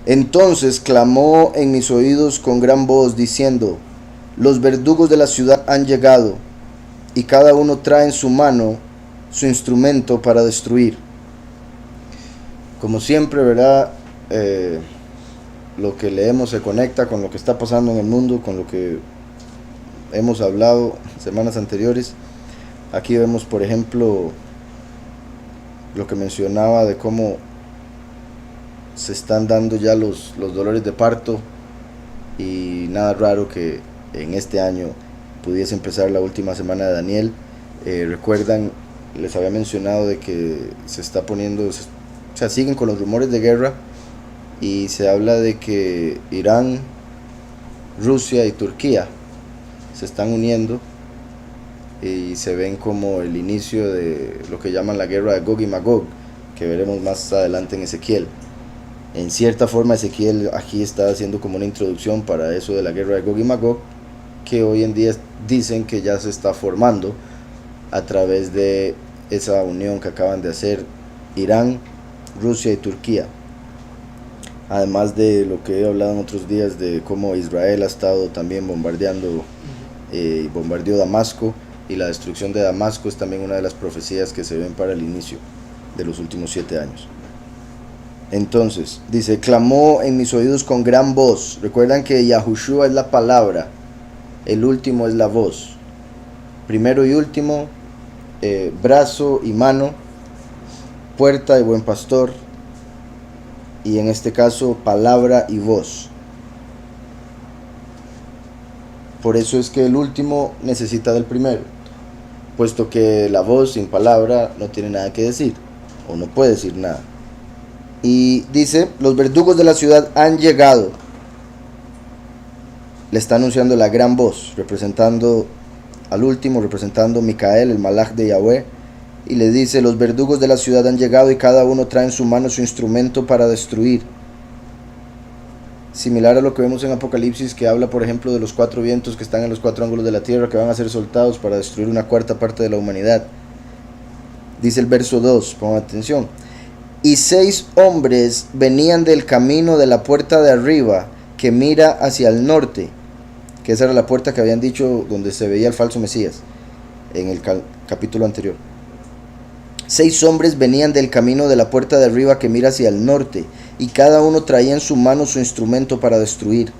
Entonces clamó en mis oídos con gran voz, diciendo: los verdugos de la ciudad han llegado, y cada uno trae en su mano su instrumento para destruir. Como siempre, ¿verdad? Lo que leemos se conecta con lo que está pasando en el mundo, con lo que hemos hablado semanas anteriores. Aquí vemos, por ejemplo, lo que mencionaba de cómo se están dando ya los dolores de parto, y nada raro que en este año pudiese empezar la última semana de Daniel. Recuerdan, les había mencionado de que se está poniendo, o sea, siguen con los rumores de guerra, y se habla de que Irán, Rusia y Turquía se están uniendo y se ven como el inicio de lo que llaman la guerra de Gog y Magog, que veremos más adelante en Ezequiel. En cierta forma, Ezequiel aquí está haciendo como una introducción para eso de la guerra de Gog y Magog, que hoy en día dicen que ya se está formando a través de esa unión que acaban de hacer Irán, Rusia y Turquía. Además de lo que he hablado en otros días de cómo Israel ha estado también bombardeando, bombardeó Damasco, y la destrucción de Damasco es también una de las profecías que se ven para el inicio de los últimos 7 años. Entonces, dice, clamó en mis oídos con gran voz. Recuerdan que Yahushua es la palabra, el último es la voz. Primero y último, brazo y mano, puerta y buen pastor, y en este caso palabra y voz. Por eso es que el último necesita del primero, puesto que la voz sin palabra no tiene nada que decir, o no puede decir nada. Y dice, los verdugos de la ciudad han llegado. Le está anunciando la gran voz, representando al último, representando Micael, el malaj de Yahweh. Y le dice, los verdugos de la ciudad han llegado, y cada uno trae en su mano su instrumento para destruir. Similar a lo que vemos en Apocalipsis, que habla, por ejemplo, de los 4 vientos que están en los 4 ángulos de la tierra, que van a ser soltados para destruir una cuarta parte de la humanidad. Dice el verso 2, pongan atención. Y 6 hombres venían del camino de la puerta de arriba, que mira hacia el norte, que esa era la puerta que habían dicho donde se veía el falso Mesías en el capítulo anterior. 6 hombres venían del camino de la puerta de arriba que mira hacia el norte, y cada uno traía en su mano su instrumento para destruir.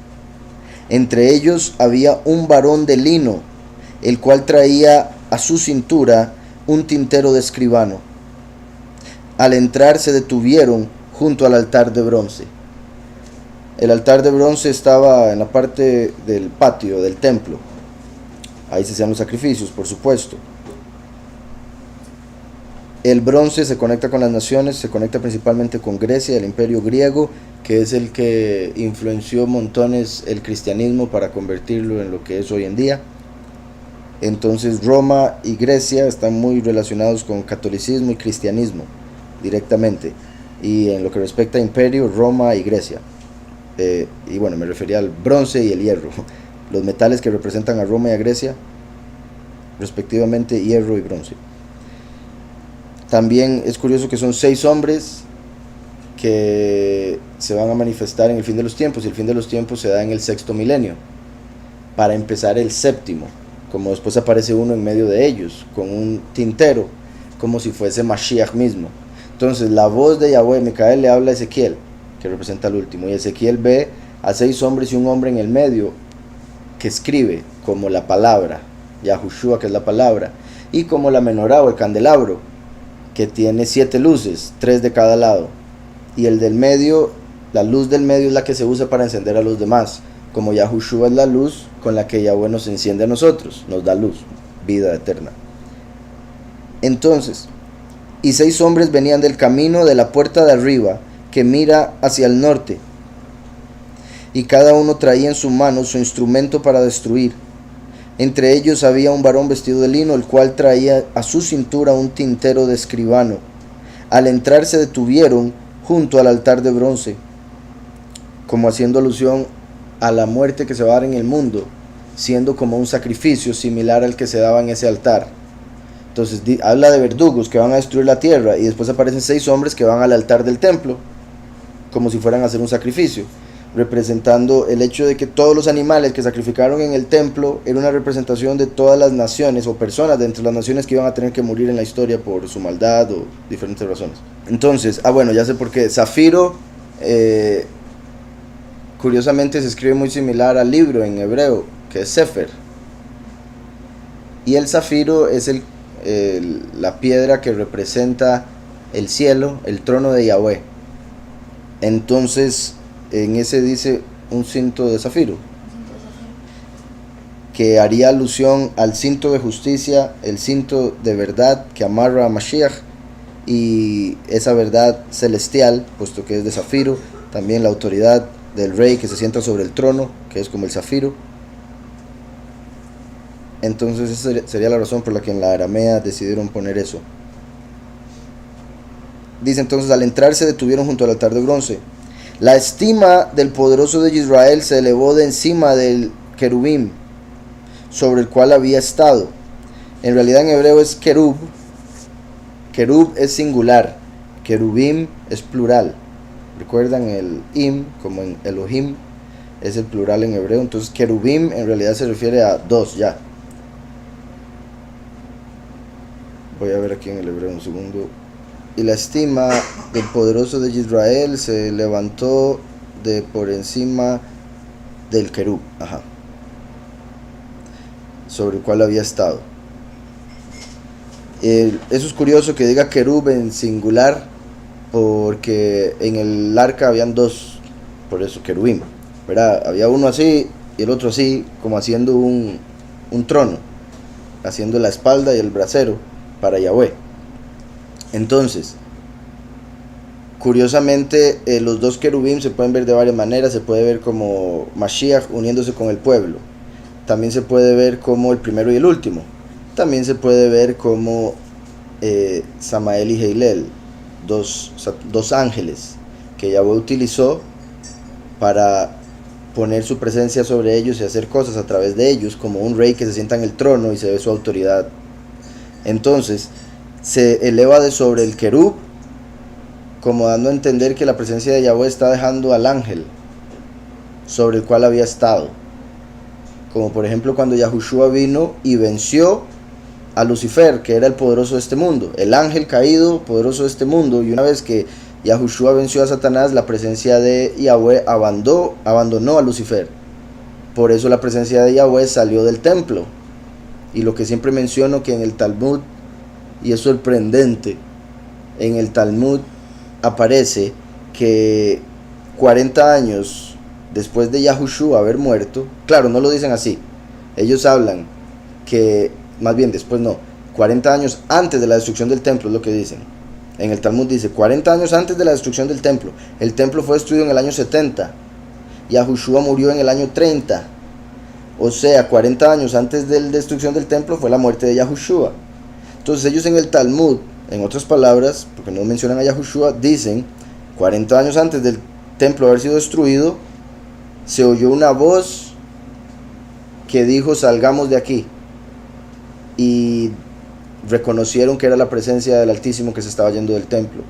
Entre ellos había un varón de lino, el cual traía a su cintura un tintero de escribano. Al entrar se detuvieron junto al altar de bronce. El altar de bronce estaba en la parte del patio del templo. Ahí se hacían los sacrificios, por supuesto. El bronce se conecta con las naciones, se conecta principalmente con Grecia, el imperio griego, que es el que influenció montones el cristianismo para convertirlo en lo que es hoy en día. Entonces Roma y Grecia están muy relacionados con catolicismo y cristianismo directamente, y en lo que respecta a imperio, Roma y Grecia. Y bueno, me refería al bronce y el hierro, los metales que representan a Roma y a Grecia, respectivamente hierro y bronce. También es curioso que son 6 hombres que se van a manifestar en el fin de los tiempos, y el fin de los tiempos se da en el 6º milenio, para empezar el 7º, como después aparece uno en medio de ellos, con un tintero, como si fuese Mashiach mismo. Entonces la voz de Yahweh, Micael, le habla a Ezequiel, que representa al último, y Ezequiel ve a 6 hombres y un hombre en el medio, que escribe como la palabra, Yahushua, que es la palabra, y como la menorá o el candelabro, que tiene 7 luces, 3 de cada lado, y el del medio, la luz del medio es la que se usa para encender a los demás, como Yahushua es la luz con la que Yahweh nos enciende a nosotros, nos da luz, vida eterna. Entonces, y 6 hombres venían del camino de la puerta de arriba, que mira hacia el norte, y cada uno traía en su mano su instrumento para destruir. Entre ellos había un varón vestido de lino, el cual traía a su cintura un tintero de escribano. Al entrar se detuvieron junto al altar de bronce, como haciendo alusión a la muerte que se va a dar en el mundo, siendo como un sacrificio similar al que se daba en ese altar. Entonces habla de verdugos que van a destruir la tierra, y después aparecen 6 hombres que van al altar del templo, como si fueran a hacer un sacrificio, representando el hecho de que todos los animales que sacrificaron en el templo era una representación de todas las naciones o personas de entre las naciones que iban a tener que morir en la historia por su maldad o diferentes razones. Entonces, bueno, ya sé por qué. Zafiro, curiosamente se escribe muy similar al libro en hebreo, que es Sefer. Y el zafiro es la piedra que representa el cielo, el trono de Yahweh. Entonces, en ese dice un cinto de zafiro, que haría alusión al cinto de justicia, el cinto de verdad que amarra a Mashiach, y esa verdad celestial, puesto que es de zafiro, también la autoridad del rey que se sienta sobre el trono, que es como el zafiro. Entonces esa sería la razón por la que en la aramea decidieron poner eso. Dice entonces, al entrar se detuvieron junto al altar de bronce. La estima del poderoso de Israel se elevó de encima del querubim sobre el cual había estado. En realidad en hebreo es querub. Querub es singular, querubim es plural. ¿Recuerdan el im como en Elohim? Es el plural en hebreo. Entonces querubim en realidad se refiere a dos ya. Voy a ver aquí en el hebreo un segundo. Y la estima del poderoso de Israel se levantó de por encima del querub, sobre el cual había estado. Eso es curioso que diga querub en singular, porque en el arca habían dos, por eso querubim, ¿verdad? Había uno así y el otro así, como haciendo un trono, haciendo la espalda y el brasero para Yahweh. Entonces, curiosamente, los dos querubim se pueden ver de varias maneras. Se puede ver como Mashiach uniéndose con el pueblo. También se puede ver como el primero y el último. También se puede ver como Samael y Heilel, dos ángeles que Yahweh utilizó para poner su presencia sobre ellos y hacer cosas a través de ellos, como un rey que se sienta en el trono y se ve su autoridad. Entonces se eleva de sobre el querub, como dando a entender que la presencia de Yahweh está dejando al ángel sobre el cual había estado, como por ejemplo cuando Yahushua vino y venció a Lucifer, que era el poderoso de este mundo, el ángel caído poderoso de este mundo. Y una vez que Yahushua venció a Satanás, la presencia de Yahweh abandonó a Lucifer. Por eso la presencia de Yahweh salió del templo. Y lo que siempre menciono, que en el Talmud, y es sorprendente, en el Talmud aparece que 40 años después de Yahushua haber muerto, claro, no lo dicen así, ellos hablan que, más bien después no, 40 años antes de la destrucción del templo es lo que dicen. En el Talmud dice 40 años antes de la destrucción del templo. El templo fue destruido en el año 70. Yahushua murió en el año 30. O sea, 40 años antes de la destrucción del templo fue la muerte de Yahushua. Entonces ellos en el Talmud, en otras palabras, porque no mencionan a Yahushua, dicen 40 años antes del templo haber sido destruido, se oyó una voz que dijo: salgamos de aquí. Y reconocieron que era la presencia del Altísimo que se estaba yendo del templo.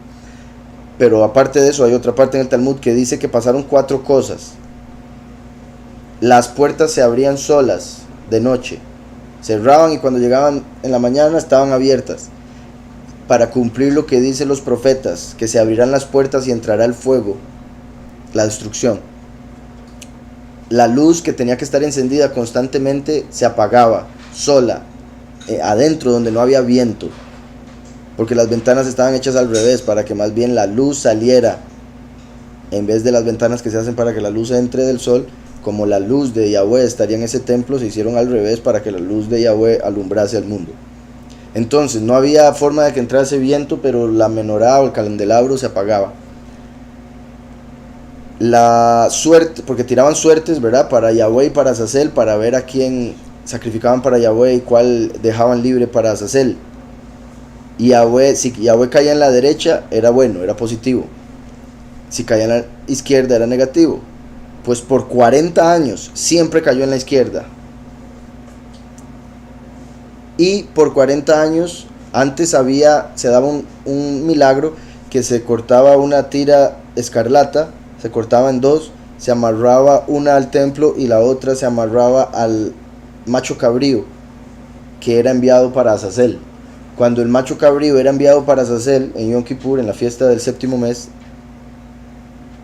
Pero aparte de eso, hay otra parte en el Talmud que dice que pasaron 4 cosas. Las puertas se abrían solas de noche, cerraban, y cuando llegaban en la mañana estaban abiertas, para cumplir lo que dicen los profetas, que se abrirán las puertas y entrará el fuego, la destrucción. La luz que tenía que estar encendida constantemente se apagaba sola, adentro donde no había viento, porque las ventanas estaban hechas al revés, para que más bien la luz saliera, en vez de las ventanas que se hacen para que la luz entre del sol. Como la luz de Yahweh estaría en ese templo, se hicieron al revés para que la luz de Yahweh alumbrase al mundo. Entonces no había forma de que entrase viento, pero la menorá o el candelabro se apagaba. La suerte, porque tiraban suertes, ¿verdad?, para Yahweh y para Azazel, para ver a quién sacrificaban para Yahweh y cuál dejaban libre para Azazel. Y Yahweh, si Yahweh caía en la derecha, era bueno, era positivo. Si caía en la izquierda, era negativo. Pues por 40 años siempre cayó en la izquierda. Y por 40 años antes se daba un milagro, que se cortaba una tira escarlata, se cortaba en dos, se amarraba una al templo y la otra se amarraba al macho cabrío que era enviado para Azazel. Cuando el macho cabrío era enviado para Azazel en Yom Kippur, en la fiesta del séptimo mes,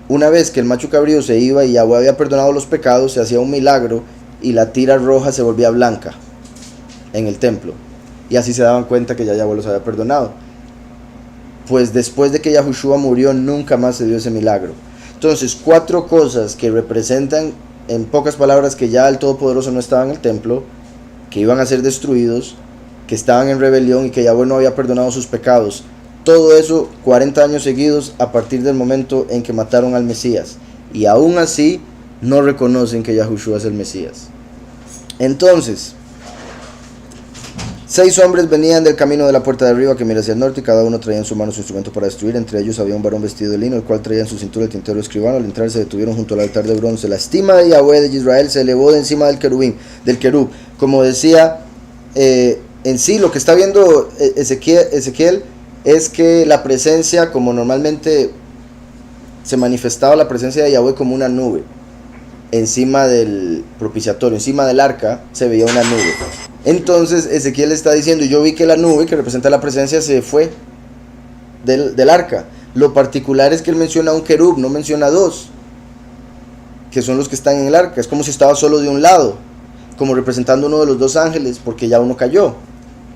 una vez que el macho cabrío se iba y Yahweh había perdonado los pecados, se hacía un milagro y la tira roja se volvía blanca en el templo. Y así se daban cuenta que ya Yahweh los había perdonado. Pues después de que Yahushua murió, nunca más se dio ese milagro. Entonces, 4 cosas que representan, en pocas palabras, que ya el Todopoderoso no estaba en el templo, que iban a ser destruidos, que estaban en rebelión y que Yahweh no había perdonado sus pecados. Todo eso 40 años seguidos a partir del momento en que mataron al Mesías. Y aún así no reconocen que Yahushua es el Mesías. Entonces, 6 hombres venían del camino de la puerta de arriba que mira hacia el norte, y cada uno traía en su mano su instrumento para destruir. Entre ellos había un varón vestido de lino, el cual traía en su cintura el tintero escribano. Al entrar se detuvieron junto al altar de bronce. La estima de Yahweh de Israel se elevó de encima del querub. Como decía, en sí lo que está viendo Ezequiel es que la presencia, como normalmente se manifestaba la presencia de Yahweh como una nube, encima del propiciatorio, encima del arca se veía una nube. Entonces Ezequiel está diciendo, yo vi que la nube que representa la presencia se fue del arca. Lo particular es que él menciona un querub, no menciona 2, que son los que están en el arca. Es como si estaba solo de un lado, como representando uno de los 2 ángeles, porque ya uno cayó,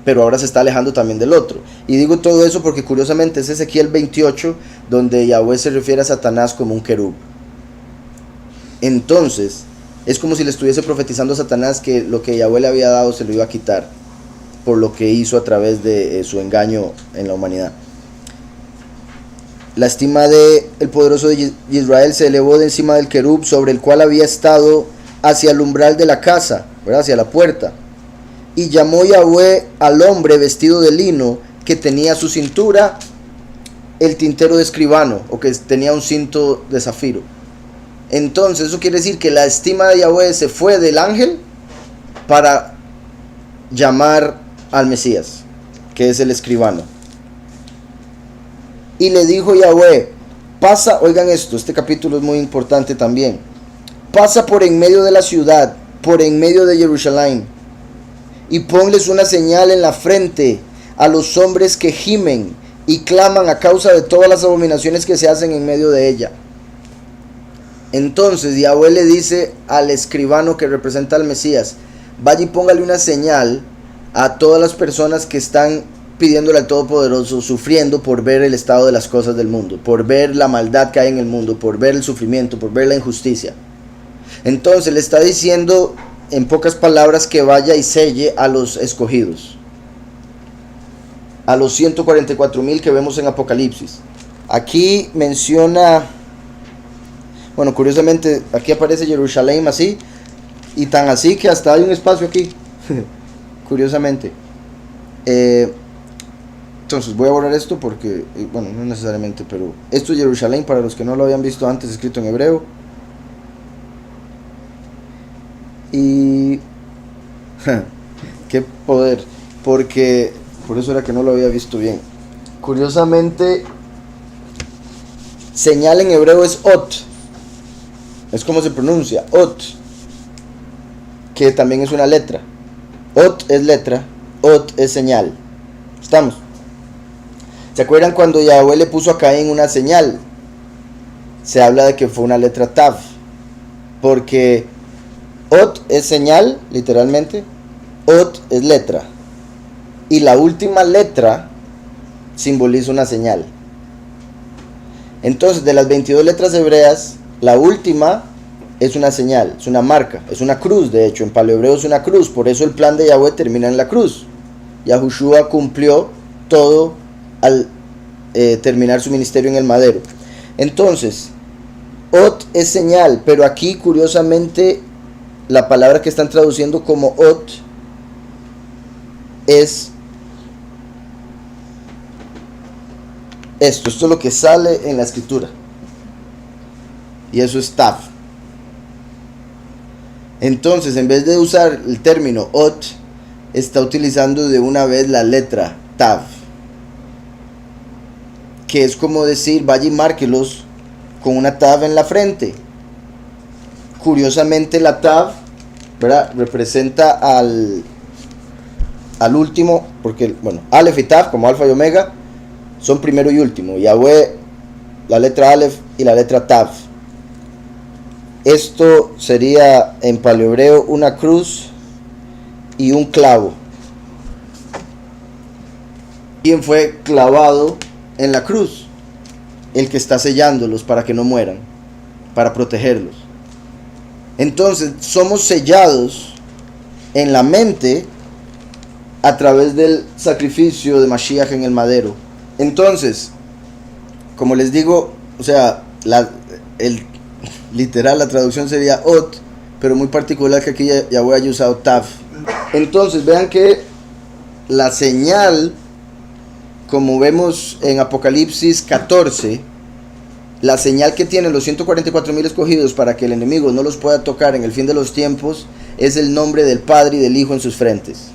pero ahora se está alejando también del otro. Y digo todo eso porque curiosamente es Ezequiel 28 donde Yahweh se refiere a Satanás como un querub. Entonces es como si le estuviese profetizando a Satanás que lo que Yahweh le había dado se lo iba a quitar por lo que hizo a través de su engaño en la humanidad. La estima de el poderoso de Israel se elevó de encima del querub sobre el cual había estado hacia el umbral de la casa, ¿verdad? Hacia la puerta. Y llamó Yahweh al hombre vestido de lino que tenía a su cintura el tintero de escribano, o que tenía un cinto de zafiro. Entonces eso quiere decir que la estima de Yahweh se fue del ángel para llamar al Mesías, que es el escribano. Y le dijo Yahweh, pasa, oigan esto, este capítulo es muy importante también. Pasa por en medio de la ciudad, por en medio de Jerusalén, y ponles una señal en la frente a los hombres que gimen y claman a causa de todas las abominaciones que se hacen en medio de ella. Entonces Yahweh le dice al escribano que representa al Mesías, vaya y póngale una señal a todas las personas que están pidiéndole al Todopoderoso, sufriendo por ver el estado de las cosas del mundo, por ver la maldad que hay en el mundo, por ver el sufrimiento, por ver la injusticia. Entonces le está diciendo en pocas palabras que vaya y selle a los escogidos, a los 144,000 que vemos en Apocalipsis. Aquí menciona, bueno, curiosamente aquí aparece Jerusalén así, y tan así que hasta hay un espacio aquí curiosamente. Entonces voy a borrar esto porque, bueno, no necesariamente, pero esto es Jerusalén para los que no lo habían visto antes, escrito en hebreo. Y qué poder, porque por eso era que no lo había visto bien. Curiosamente, señal en hebreo es ot, es como se pronuncia, ot, que también es una letra. Ot es letra, ot es señal. ¿Estamos? ¿Se acuerdan cuando Yahweh le puso a Caín una señal? Se habla de que fue una letra tav, porque ot es señal, literalmente, ot es letra, y la última letra simboliza una señal. Entonces, de las 22 letras hebreas, la última es una señal, es una marca, es una cruz. De hecho, en paleohebreo es una cruz, por eso el plan de Yahweh termina en la cruz. Yahushua cumplió todo al terminar su ministerio en el madero. Entonces, ot es señal, pero aquí curiosamente la palabra que están traduciendo como ot es esto es lo que sale en la escritura, y eso es tav. Entonces, en vez de usar el término ot, está utilizando de una vez la letra tav, que es como decir, vaya y márquelos con una tav en la frente. Curiosamente la tav, ¿verdad?, representa al último, porque, bueno, Aleph y Tav, como alfa y omega, son primero y último. Yahweh, la letra Aleph y la letra Tav. Esto sería en paleohebreo una cruz y un clavo. ¿Quién fue clavado en la cruz? El que está sellándolos para que no mueran, para protegerlos. Entonces somos sellados en la mente a través del sacrificio de Mashiach en el madero. Entonces, como les digo, o sea, literal la traducción sería Ot, pero muy particular que aquí ya voy a usar Tav. Entonces vean que la señal, como vemos en Apocalipsis 14, la señal que tienen los 144,000 escogidos para que el enemigo no los pueda tocar en el fin de los tiempos, es el nombre del Padre y del Hijo en sus frentes.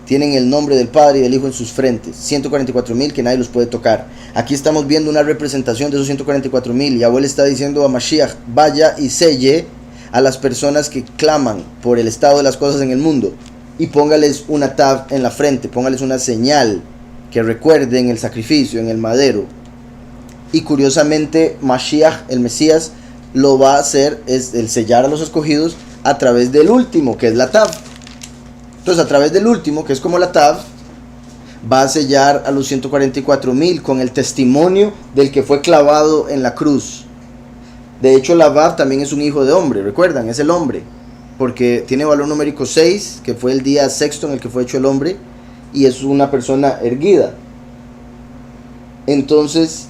Tienen el nombre del Padre y del Hijo en sus frentes. 144,000 que nadie los puede tocar. Aquí estamos viendo una representación de esos 144,000. Yahweh le está diciendo a Mashiach: vaya y selle a las personas que claman por el estado de las cosas en el mundo, y póngales una tav en la frente, póngales una señal que recuerden el sacrificio en el madero. Y curiosamente Mashiach, el Mesías, lo va a hacer, es el sellar a los escogidos a través del último, que es la tav. Entonces, a través del último, que es como la tav, va a sellar a los 144,000 con el testimonio del que fue clavado en la cruz. De hecho, la Vav también es un hijo de hombre, recuerdan, es el hombre, porque tiene valor numérico 6, que fue el día sexto en el que fue hecho el hombre, y es una persona erguida. Entonces,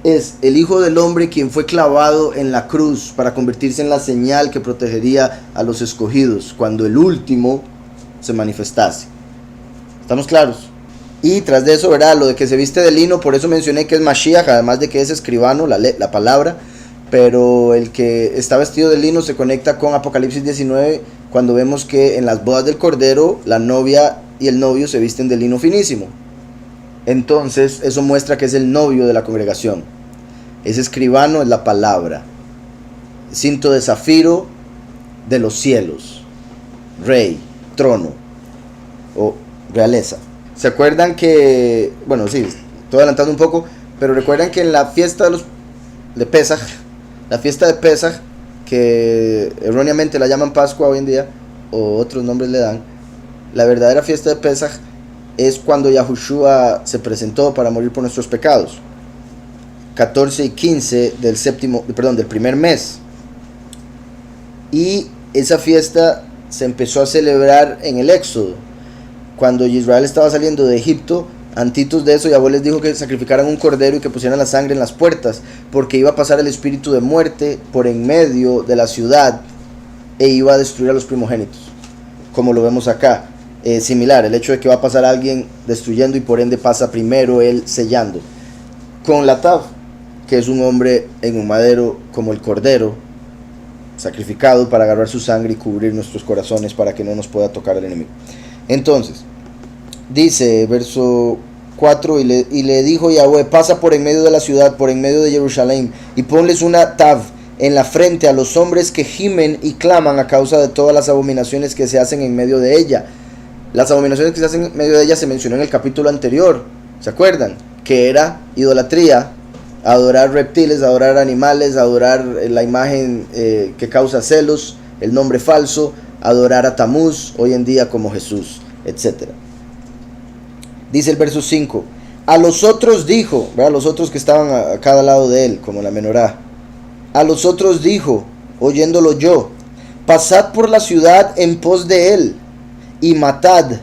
es el hijo del hombre quien fue clavado en la cruz para convertirse en la señal que protegería a los escogidos cuando el último se manifestase. ¿Estamos claros? Y tras de eso, verá, lo de que se viste de lino, por eso mencioné que es Mashiach, además de que es escribano, la palabra, pero el que está vestido de lino se conecta con Apocalipsis 19, cuando vemos que en las bodas del Cordero, la novia y el novio se visten de lino finísimo. Entonces, eso muestra que es el novio de la congregación. Ese escribano es la palabra. Cinto de zafiro de los cielos. Rey, trono o realeza. ¿Se acuerdan que, bueno, sí, estoy adelantando un poco, pero recuerdan que en la fiesta de Pesaj, la fiesta de Pesaj, que erróneamente la llaman Pascua hoy en día, o otros nombres le dan, la verdadera fiesta de Pesaj es cuando Yahushua se presentó para morir por nuestros pecados. 14 y 15 del primer mes. Y esa fiesta se empezó a celebrar en el Éxodo. Cuando Israel estaba saliendo de Egipto, antitos de eso, Yahweh les dijo que sacrificaran un cordero y que pusieran la sangre en las puertas, porque iba a pasar el espíritu de muerte por en medio de la ciudad e iba a destruir a los primogénitos, como lo vemos acá. Similar, el hecho de que va a pasar alguien destruyendo y por ende pasa primero él sellando. Con la tav, que es un hombre en un madero como el cordero, sacrificado para agarrar su sangre y cubrir nuestros corazones para que no nos pueda tocar el enemigo. Entonces, dice verso 4, y le dijo Yahweh: pasa por en medio de la ciudad, por en medio de Jerusalén, y ponles una tav en la frente a los hombres que gimen y claman a causa de todas las abominaciones que se hacen en medio de ella. Las abominaciones que se hacen en medio de ella se mencionó en el capítulo anterior, ¿se acuerdan? Que era idolatría, adorar reptiles, adorar animales, adorar la imagen que causa celos, el nombre falso, adorar a Tamuz, hoy en día como Jesús, etc. Dice el verso 5, a los otros dijo, ¿verdad? Los otros que estaban a cada lado de él, como la menorá, a los otros dijo, oyéndolo yo: pasad por la ciudad en pos de él, y matad,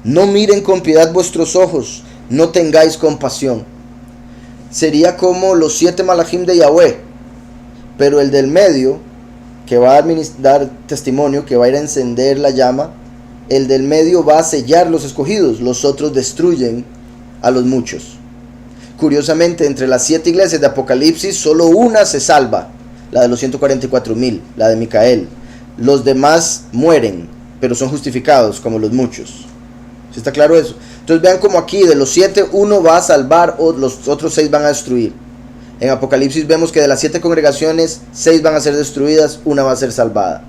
no miren con piedad vuestros ojos, no tengáis compasión. Sería como los 7 malajim de Yahweh, pero el del medio, que va a dar testimonio, que va a ir a encender la llama, el del medio va a sellar los escogidos, los otros destruyen a los muchos. Curiosamente, entre las 7 iglesias de Apocalipsis, solo una se salva, la de los 144,000, la de Micael. Los demás mueren, pero son justificados como los muchos. ¿Sí está claro eso? Entonces vean como aquí de los 7, uno va a salvar, o los otros 6 van a destruir. En Apocalipsis vemos que de las 7 congregaciones, 6 van a ser destruidas, una va a ser salvada.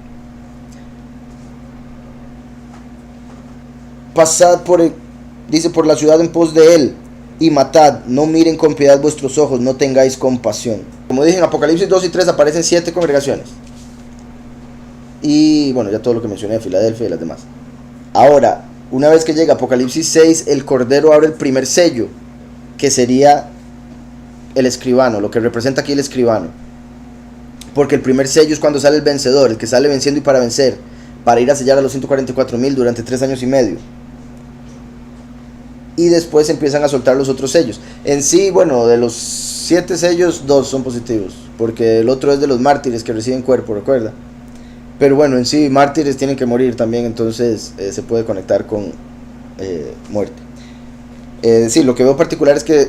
Pasad dice, por la ciudad en pos de él, y matad, no miren con piedad vuestros ojos, no tengáis compasión. Como dije, en Apocalipsis 2 y 3 aparecen 7 congregaciones. Y bueno, ya todo lo que mencioné de Filadelfia y las demás. Ahora, una vez que llega Apocalipsis 6, el Cordero abre el primer sello, que sería el escribano, lo que representa aquí el escribano. Porque el primer sello es cuando sale el vencedor, el que sale venciendo y para vencer, para ir a sellar a los 144,000 durante 3 años y medio. Y después empiezan a soltar los otros sellos. En sí, bueno, de los 7 sellos, 2 son positivos, porque el otro es de los mártires que reciben cuerpo, recuerda. Pero bueno, en sí, mártires tienen que morir también, entonces se puede conectar con muerte. Sí, lo que veo particular es que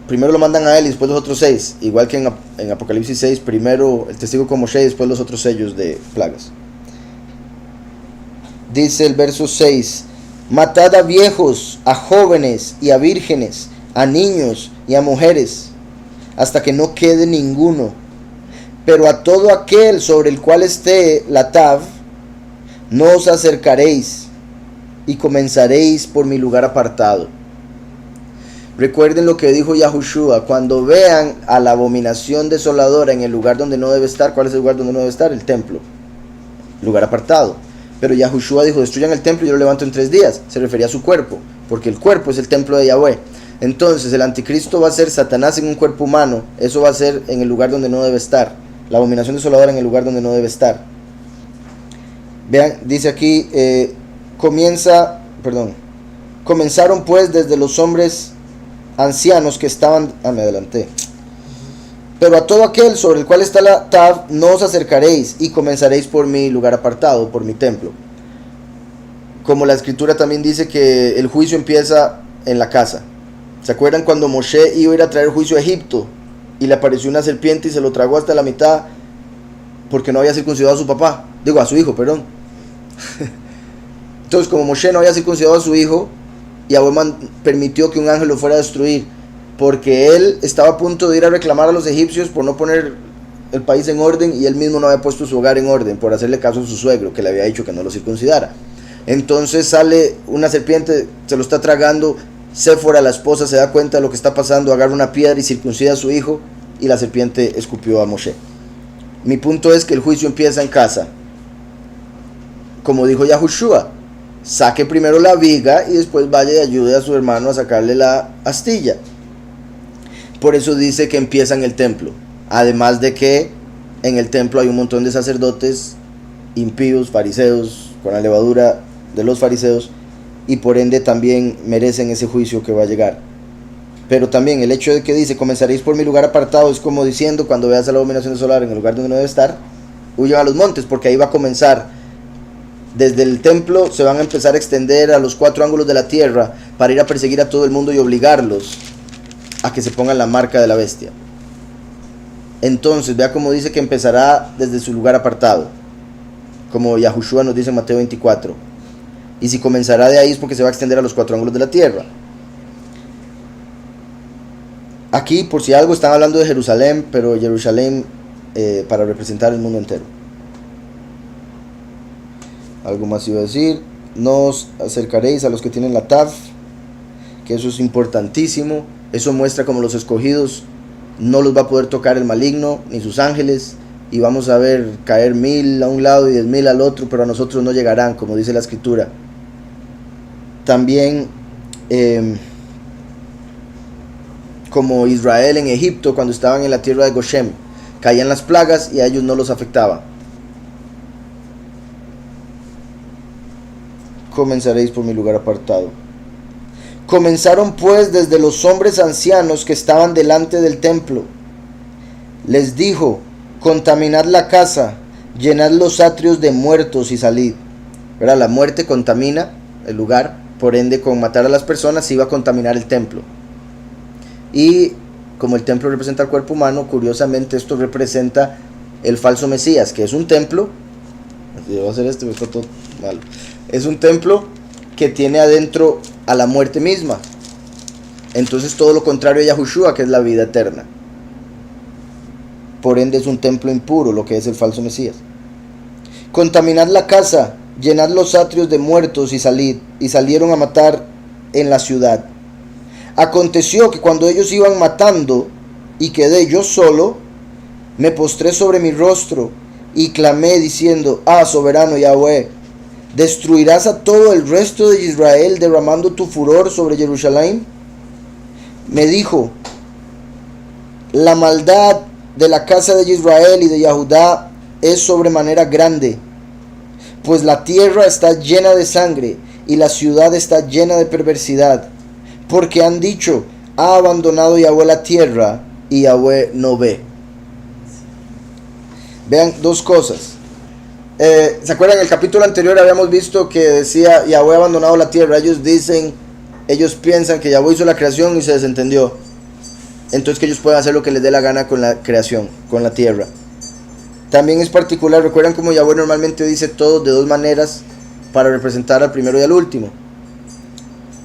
primero lo mandan a él y después los otros 6, igual que en Apocalipsis 6, primero el testigo con Moshe y después los otros sellos de plagas. Dice el verso 6, matad a viejos, a jóvenes y a vírgenes, a niños y a mujeres, hasta que no quede ninguno. Pero a todo aquel sobre el cual esté la tav, no os acercaréis, y comenzaréis por mi lugar apartado. Recuerden lo que dijo Yahushua, cuando vean a la abominación desoladora en el lugar donde no debe estar. ¿Cuál es el lugar donde no debe estar? El templo, lugar apartado. Pero Yahushua dijo, destruyan el templo y yo lo levanto en 3 días. Se refería a su cuerpo, porque el cuerpo es el templo de Yahweh. Entonces el anticristo va a ser Satanás en un cuerpo humano. Eso va a ser en el lugar donde no debe estar. La abominación desoladora en el lugar donde no debe estar. Vean, dice aquí, comenzaron pues desde los hombres ancianos que estaban, me adelanté. Pero a todo aquel sobre el cual está la tav, no os acercaréis, y comenzaréis por mi lugar apartado, por mi templo. Como la escritura también dice que el juicio empieza en la casa. ¿Se acuerdan cuando Moshe iba a ir a traer juicio a Egipto? Y le apareció una serpiente y se lo tragó hasta la mitad porque no había circuncidado a su papá, a su hijo, perdón. Entonces, como Moshe no había circuncidado a su hijo, Yahweh permitió que un ángel lo fuera a destruir, porque él estaba a punto de ir a reclamar a los egipcios por no poner el país en orden, y él mismo no había puesto su hogar en orden por hacerle caso a su suegro, que le había dicho que no lo circuncidara. Entonces sale una serpiente, se lo está tragando. Séfora, la esposa, se da cuenta de lo que está pasando, agarra una piedra y circuncida a su hijo, y la serpiente escupió a Moshe. Mi punto es que el juicio empieza en casa. Como dijo Yahushua, saque primero la viga y después vaya y ayude a su hermano a sacarle la astilla. Por eso dice que empieza en el templo. Además de que en el templo hay un montón de sacerdotes impíos, fariseos, con la levadura de los fariseos, y por ende también merecen ese juicio que va a llegar. Pero también el hecho de que dice, comenzaréis por mi lugar apartado, es como diciendo, cuando veas a la abominación solar en el lugar donde no debe estar, huyan a los montes, porque ahí va a comenzar. Desde el templo se van a empezar a extender a los 4 ángulos de la tierra para ir a perseguir a todo el mundo y obligarlos a que se pongan la marca de la bestia. Entonces vea cómo dice que empezará desde su lugar apartado, como Yahushua nos dice en Mateo 24. Y si comenzará de ahí es porque se va a extender a los 4 ángulos de la tierra. Aquí, por si algo, están hablando de Jerusalén, pero Jerusalén para representar el mundo entero. Algo más iba a decir. No os acercaréis a los que tienen la tav, que eso es importantísimo. Eso muestra como los escogidos no los va a poder tocar el maligno ni sus ángeles, y vamos a ver caer 1000 a un lado y 10,000 al otro, pero a nosotros no llegarán, como dice la escritura. También como Israel en Egipto, cuando estaban en la tierra de Goshen, caían las plagas y a ellos no los afectaba. Comenzaréis por mi lugar apartado. Comenzaron pues desde los hombres ancianos que estaban delante del templo. Les dijo, contaminad la casa, llenad los atrios de muertos y salid. ¿Verdad? La muerte contamina el lugar, por ende con matar a las personas se iba a contaminar el templo. Y como el templo representa el cuerpo humano, curiosamente esto representa el falso Mesías, que es un templo. Voy a hacer esto, está todo mal. Es un templo que tiene adentro a la muerte misma. Entonces todo lo contrario a Yahushua, que es la vida eterna. por ende es un templo impuro, lo que es el falso Mesías. Contaminad la casa, llenad los atrios de muertos y salid, y salieron a matar en la ciudad. Aconteció que cuando ellos iban matando, y quedé yo solo, me postré sobre mi rostro, y clamé diciendo: soberano Yahweh, ¿destruirás a todo el resto de Israel derramando tu furor sobre Jerusalén? Me dijo: la maldad de la casa de Israel y de Judá es sobremanera grande, pues la tierra está llena de sangre y la ciudad está llena de perversidad, porque han dicho: ha abandonado Yahweh la tierra y Yahweh no ve. Vean dos cosas. ¿Se acuerdan? En el capítulo anterior habíamos visto que decía: Yahweh ha abandonado la tierra. Ellos piensan que Yahweh hizo la creación y se desentendió, entonces que ellos pueden hacer lo que les dé la gana con la creación, con la tierra. También es particular, recuerdan como Yahweh normalmente dice todo de dos maneras para representar al primero y al último.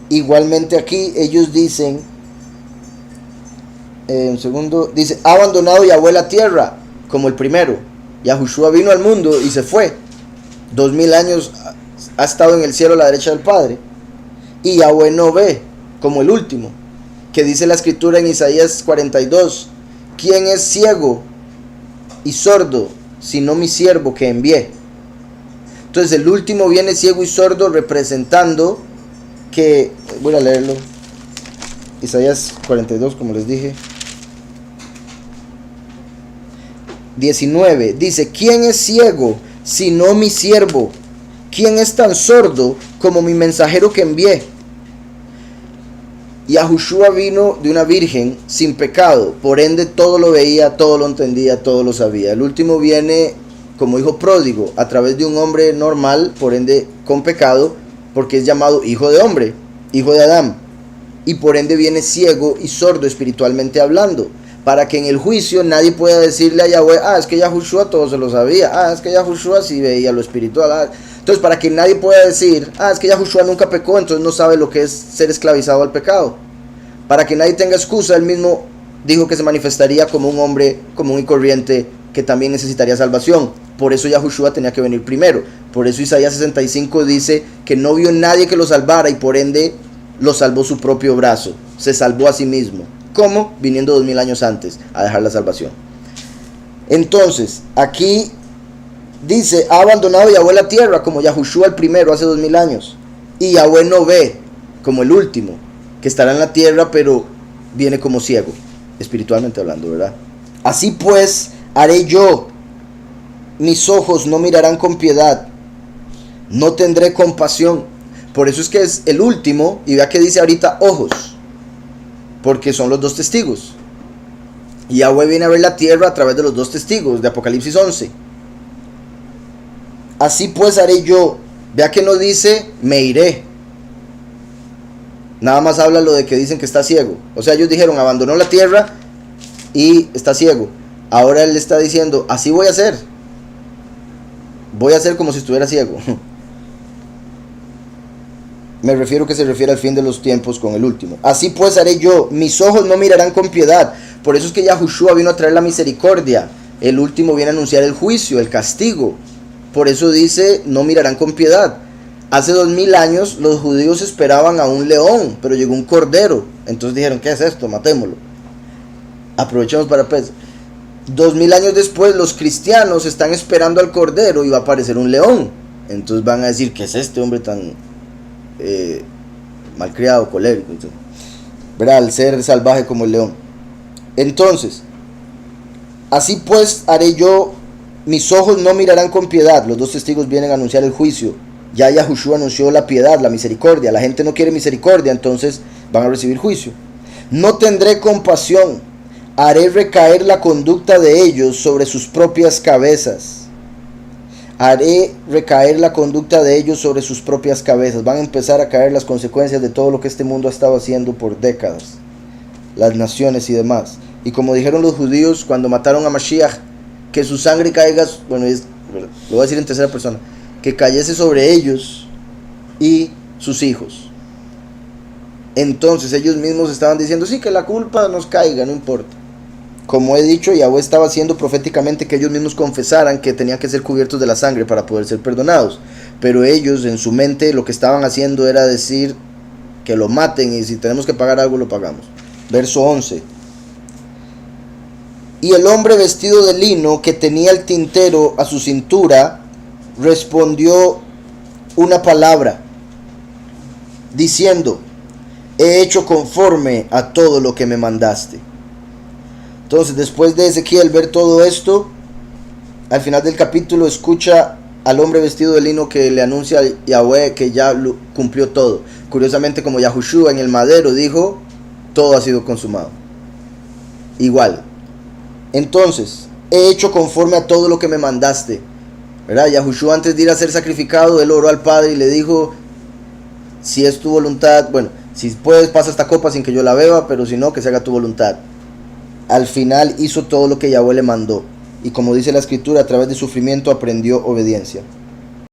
Igualmente aquí ellos dicen, dice: ha abandonado Yahweh la tierra, como el primero. Yahushua vino al mundo y se fue. 2000 años ha estado en el cielo a la derecha del Padre. Y Yahweh no ve, como el último, que dice la escritura en Isaías 42: ¿quién es ciego y sordo sino mi siervo que envié? Entonces el último viene ciego y sordo, representando que, voy a leerlo, Isaías 42, como les dije, 19, dice: ¿quién es ciego sino mi siervo? ¿Quién es tan sordo como mi mensajero que envié? Yahushua vino de una virgen sin pecado, por ende todo lo veía, todo lo entendía, todo lo sabía. El último viene como hijo pródigo, a través de un hombre normal, por ende con pecado, porque es llamado hijo de hombre, hijo de Adán, y por ende viene ciego y sordo espiritualmente hablando, para que en el juicio nadie pueda decirle a Yahweh: es que Yahushua todo se lo sabía, es que Yahushua sí veía lo espiritual. Entonces, para que nadie pueda decir: es que Yahushua nunca pecó, entonces no sabe lo que es ser esclavizado al pecado. Para que nadie tenga excusa, él mismo dijo que se manifestaría como un hombre común y corriente que también necesitaría salvación. Por eso Yahushua tenía que venir primero. Por eso Isaías 65 dice que no vio nadie que lo salvara y por ende lo salvó su propio brazo. Se salvó a sí mismo. ¿Cómo? Viniendo 2000 años antes a dejar la salvación. Entonces, aquí dice: ha abandonado Yahweh la tierra, como Yahushua el primero hace 2000 años. Y Yahweh no ve, como el último, que estará en la tierra, pero viene como ciego, espiritualmente hablando, ¿verdad? Así pues, haré yo. Mis ojos no mirarán con piedad, no tendré compasión. Por eso es que es el último, y vea que dice ahorita ojos, porque son los dos testigos. Y Yahweh viene a ver la tierra a través de los dos testigos de Apocalipsis 11. Así pues haré yo. Vea que no dice me iré. Nada más habla lo de que dicen que está ciego. O sea, ellos dijeron: abandonó la tierra y está ciego. Ahora él está diciendo: así voy a hacer. Voy a hacer como si estuviera ciego. Me refiero que se refiere al fin de los tiempos con el último. Así pues haré yo. Mis ojos no mirarán con piedad. Por eso es que Yahushua vino a traer la misericordia. El último viene a anunciar el juicio, el castigo. Por eso dice: no mirarán con piedad. Hace 2000 años los judíos esperaban a un león, pero llegó un cordero. Entonces dijeron: ¿qué es esto? Matémoslo. Aprovechemos para pues. 2000 años después los cristianos están esperando al cordero y va a aparecer un león. Entonces van a decir: ¿qué es este hombre tan malcriado, colérico? Verá, al ser salvaje como el león. Entonces, así pues haré yo. Mis ojos no mirarán con piedad. Los dos testigos vienen a anunciar el juicio. Ya Yahushua anunció la piedad, la misericordia. La gente no quiere misericordia, entonces van a recibir juicio. No tendré compasión. Haré recaer la conducta de ellos sobre sus propias cabezas. Haré recaer la conducta de ellos sobre sus propias cabezas. Van a empezar a caer las consecuencias de todo lo que este mundo ha estado haciendo por décadas. Las naciones y demás. Y como dijeron los judíos cuando mataron a Mashiach, que su sangre caiga, bueno, lo voy a decir en tercera persona, que cayese sobre ellos y sus hijos. Entonces ellos mismos estaban diciendo: sí, que la culpa nos caiga, no importa. como he dicho, Yahweh estaba haciendo proféticamente que ellos mismos confesaran que tenían que ser cubiertos de la sangre para poder ser perdonados. Pero ellos en su mente lo que estaban haciendo era decir que lo maten y si tenemos que pagar algo lo pagamos. Verso 11. Y el hombre vestido de lino que tenía el tintero a su cintura respondió una palabra diciendo: he hecho conforme a todo lo que me mandaste. Entonces, después de Ezequiel ver todo esto, al final del capítulo escucha al hombre vestido de lino que le anuncia a Yahweh que ya cumplió todo. Curiosamente, como Yahushua en el madero dijo, todo ha sido consumado. Igual. Entonces, he hecho conforme a todo lo que me mandaste. ¿Verdad? Yahushua, antes de ir a ser sacrificado, él oró al Padre y le dijo: si es tu voluntad, bueno, si puedes pasa esta copa sin que yo la beba, pero si no, que se haga tu voluntad. Al final hizo todo lo que Yahweh le mandó. Y como dice la escritura, a través de sufrimiento aprendió obediencia.